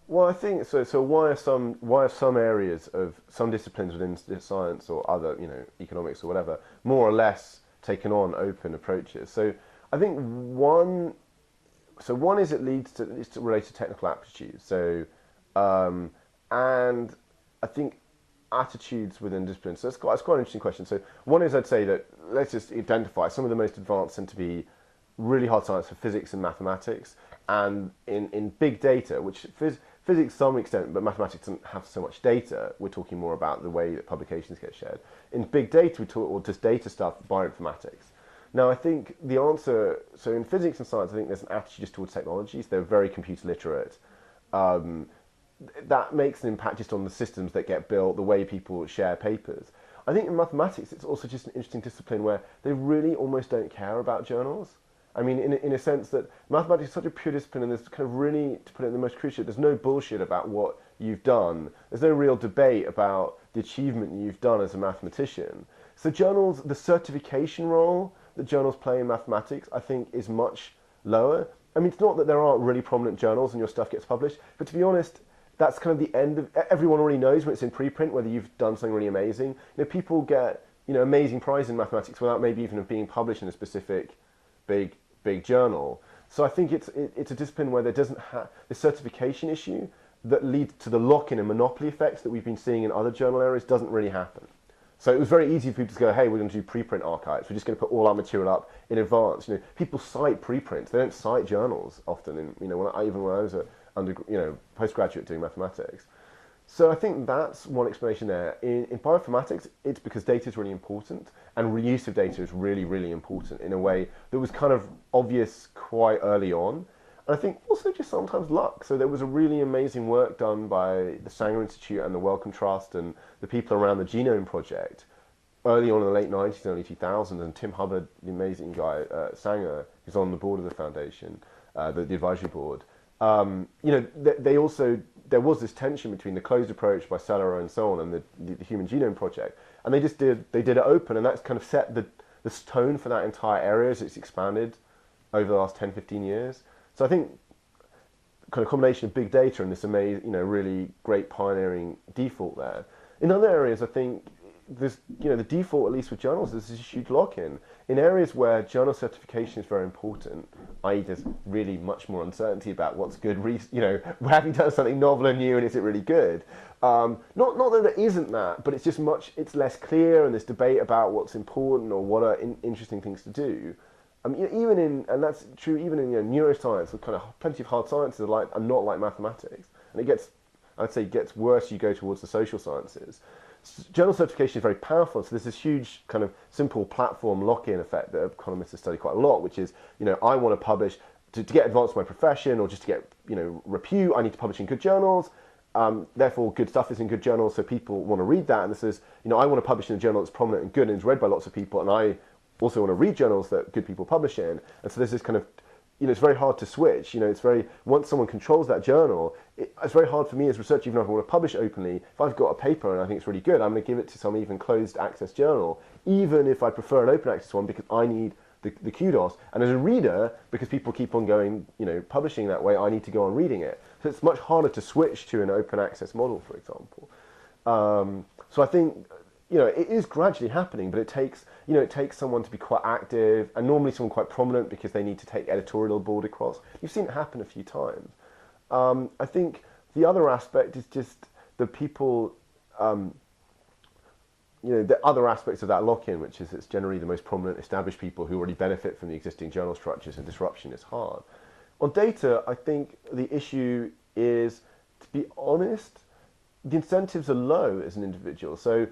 Well, I think so. So why are some areas of some disciplines within science or other, economics or whatever, more or less taken on open approaches? So I think one is it's related to technical aptitude. So um, and I think attitudes within disciplines. So it's quite an interesting question. So one is I'd say that let's just identify some of the most advanced tend to be really hard science for physics and mathematics, and in big data, which physics to some extent, but mathematics doesn't have so much data. We're talking more about the way that publications get shared. In big data, we talk, or just data stuff, bioinformatics. Now, I think the answer, so in physics and science, I think there's an attitude just towards technologies. They're very computer literate. Um, that makes an impact just on the systems that get built, the way people share papers. I think in mathematics, it's also just an interesting discipline where they really almost don't care about journals. I mean, in a sense that mathematics is such a pure discipline, and there's kind of really, to put it in the most crucial, there's no bullshit about what you've done. There's no real debate about the achievement you've done as a mathematician. So journals, the certification role that journals play in mathematics, I think, is much lower. I mean, it's not that there aren't really prominent journals and your stuff gets published, but to be honest, that's kind of the end of, everyone already knows when it's in preprint whether you've done something really amazing. People get, amazing prize in mathematics without maybe even being published in a specific big journal. So I think it's a discipline where there doesn't have the certification issue that leads to the lock-in and monopoly effects that we've been seeing in other journal areas doesn't really happen. So it was very easy for people to go, hey, we're going to do preprint archives. We're just going to put all our material up in advance. People cite preprints. They don't cite journals often. And even when I was a postgraduate doing mathematics. So I think that's one explanation there. In bioinformatics, it's because data is really important, and reuse of data is really, really important in a way that was kind of obvious quite early on. And I think also just sometimes luck. So there was a really amazing work done by the Sanger Institute and the Wellcome Trust and the people around the Genome Project early on in the late 90s, early 2000s, and Tim Hubbard, the amazing guy, Sanger, who's on the board of the foundation, the advisory board. They also, there was this tension between the closed approach by Cellerer and so on and the Human Genome Project, and they did it open, and that's kind of set the tone for that entire area as it's expanded over the last 10, 15 years. So I think kind of combination of big data and this amazing, really great pioneering default there. In other areas, I think this, the default, at least with journals, is this huge lock-in. In areas where journal certification is very important, i.e. there's really much more uncertainty about what's good, have you done something novel and new and is it really good? Not that there isn't that, but it's just it's less clear, and there's debate about what's important or what are interesting things to do. I mean, and that's true even in neuroscience, kind of plenty of hard sciences are not like mathematics, and I'd say it gets worse as you go towards the social sciences. Journal certification is very powerful, so there's this huge kind of simple platform lock-in effect that economists have studied quite a lot, which is, I want to publish, to get advanced in my profession or just to get, repute, I need to publish in good journals, therefore good stuff is in good journals, so people want to read that, and this is, I want to publish in a journal that's prominent and good and is read by lots of people, and I also want to read journals that good people publish in, and so there's this kind of, it's very hard to switch. Once someone controls that journal, it's very hard for me as a researcher, even if I want to publish openly. If I've got a paper and I think it's really good, I'm going to give it to some even closed access journal, even if I prefer an open access one because I need the kudos. And as a reader, because people keep on going, publishing that way, I need to go on reading it. So it's much harder to switch to an open access model, for example. So I think, it is gradually happening, but it takes someone to be quite active, and normally someone quite prominent because they need to take editorial board across. You've seen it happen a few times. I think the other aspect is just the people, the other aspects of that lock-in, which is it's generally the most prominent established people who already benefit from the existing journal structures, and disruption is hard. On data, I think the issue is, to be honest, the incentives are low as an individual. So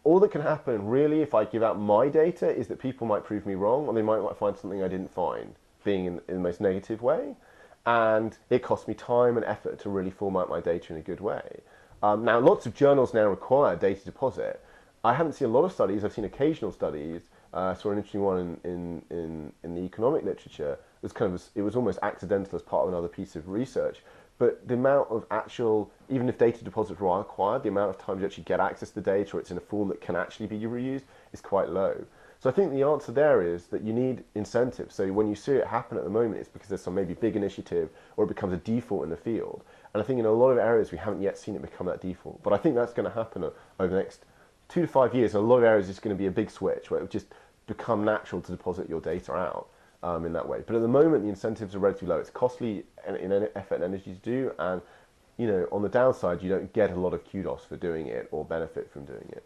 all that can happen, really, if I give out my data, is that people might prove me wrong, or they might find something I didn't find, being in the most negative way. And it costs me time and effort to really format my data in a good way. Now, lots of journals now require data deposit. I haven't seen a lot of studies. I've seen occasional studies. I saw an interesting one in the economic literature. It was almost accidental as part of another piece of research. But the amount of actual, even if data deposits are required, the amount of times you actually get access to the data or it's in a form that can actually be reused is quite low. So I think the answer there is that you need incentives. So when you see it happen at the moment, it's because there's some maybe big initiative or it becomes a default in the field. And I think in a lot of areas we haven't yet seen it become that default. But I think that's going to happen over the next 2 to 5 years. In a lot of areas it's going to be a big switch where it will just become natural to deposit your data out in that way. But at the moment the incentives are relatively low. It's costly in effort and energy to do, and on the downside you don't get a lot of kudos for doing it or benefit from doing it.